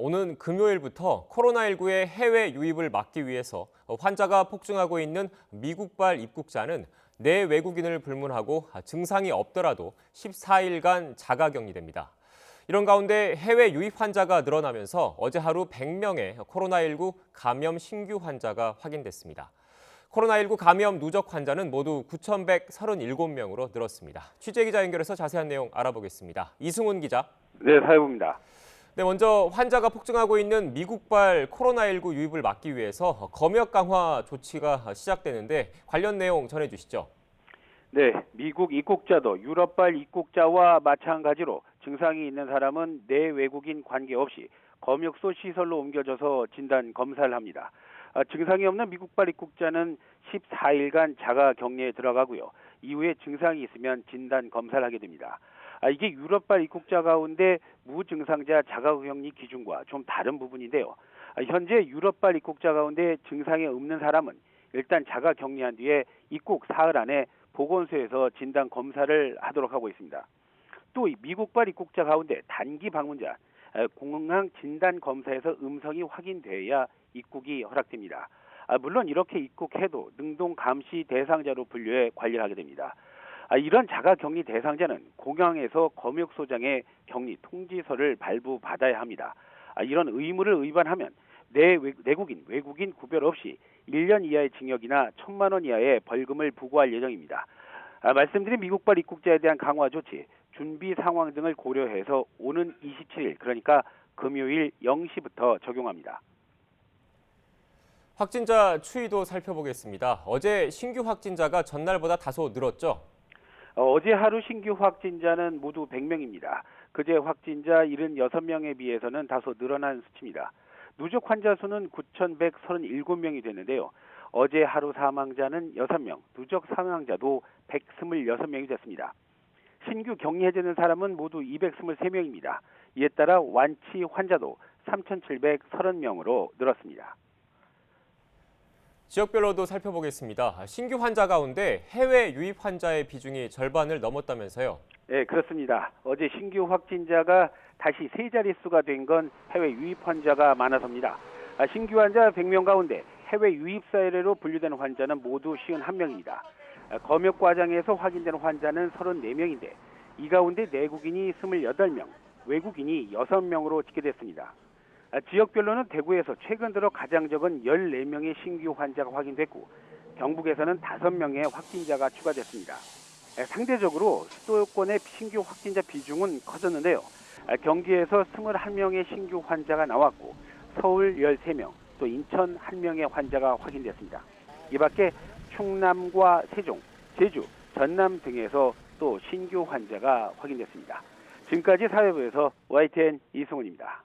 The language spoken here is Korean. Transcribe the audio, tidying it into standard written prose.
오는 금요일부터 코로나19의 해외 유입을 막기 위해서 환자가 폭증하고 있는 미국발 입국자는 내 외국인을 불문하고 증상이 없더라도 14일간 자가격리됩니다. 이런 가운데 해외 유입 환자가 늘어나면서 어제 하루 100명의 코로나19 감염 신규 환자가 확인됐습니다. 코로나19 감염 누적 환자는 모두 9,137명으로 늘었습니다. 취재기자 연결해서 자세한 내용 알아보겠습니다. 이승훈 기자. 네, 사회부입니다. 네, 먼저 환자가 폭증하고 있는 미국발 코로나19 유입을 막기 위해서 검역 강화 조치가 시작되는데 관련 내용 전해주시죠. 네, 미국 입국자도 유럽발 입국자와 마찬가지로 증상이 있는 사람은 내 외국인 관계없이 검역소 시설로 옮겨져서 진단 검사를 합니다. 증상이 없는 미국발 입국자는 14일간 자가 격리에 들어가고요. 이후에 증상이 있으면 진단 검사를 하게 됩니다. 이게 유럽발 입국자 가운데 무증상자 자가격리 기준과 좀 다른 부분인데요. 현재 유럽발 입국자 가운데 증상이 없는 사람은 일단 자가격리한 뒤에 입국 사흘 안에 보건소에서 진단 검사를 하도록 하고 있습니다. 또 미국발 입국자 가운데 단기 방문자, 공항 진단 검사에서 음성이 확인돼야 입국이 허락됩니다. 물론 이렇게 입국해도 능동 감시 대상자로 분류해 관리를 하게 됩니다. 이런 자가격리 대상자는 공항에서 검역소장의 격리 통지서를 발부받아야 합니다. 이런 의무를 위반하면 내국인, 외국인 구별 없이 1년 이하의 징역이나 1,000만 원 이하의 벌금을 부과할 예정입니다. 말씀드린 미국발 입국자에 대한 강화 조치, 준비 상황 등을 고려해서 오는 27일, 그러니까 금요일 0시부터 적용합니다. 확진자 추이도 살펴보겠습니다. 어제 신규 확진자가 전날보다 다소 늘었죠? 어제 하루 신규 확진자는 모두 100명입니다. 그제 확진자 76명에 비해서는 다소 늘어난 수치입니다. 누적 환자 수는 9,137명이 됐는데요. 어제 하루 사망자는 6명, 누적 사망자도 126명이 됐습니다. 신규 격리 해제된 사람은 모두 223명입니다. 이에 따라 완치 환자도 3,730명으로 늘었습니다. 지역별로도 살펴보겠습니다. 신규 환자 가운데 해외 유입 환자의 비중이 절반을 넘었다면서요? 네, 그렇습니다. 어제 신규 확진자가 다시 세 자릿수가 된 건 해외 유입 환자가 많아서입니다. 신규 환자 100명 가운데 해외 유입 사례로 분류된 환자는 모두 51명입니다. 검역 과정에서 확인된 환자는 34명인데 이 가운데 내국인이 28명, 외국인이 6명으로 집계됐습니다. 지역별로는 대구에서 최근 들어 가장 적은 14명의 신규 환자가 확인됐고 경북에서는 5명의 확진자가 추가됐습니다. 상대적으로 수도권의 신규 확진자 비중은 커졌는데요. 경기에서 21명의 신규 환자가 나왔고 서울 13명, 또 인천 1명의 환자가 확인됐습니다. 이 밖에 충남과 세종, 제주, 전남 등에서 또 신규 환자가 확인됐습니다. 지금까지 사회부에서 YTN 이승훈입니다.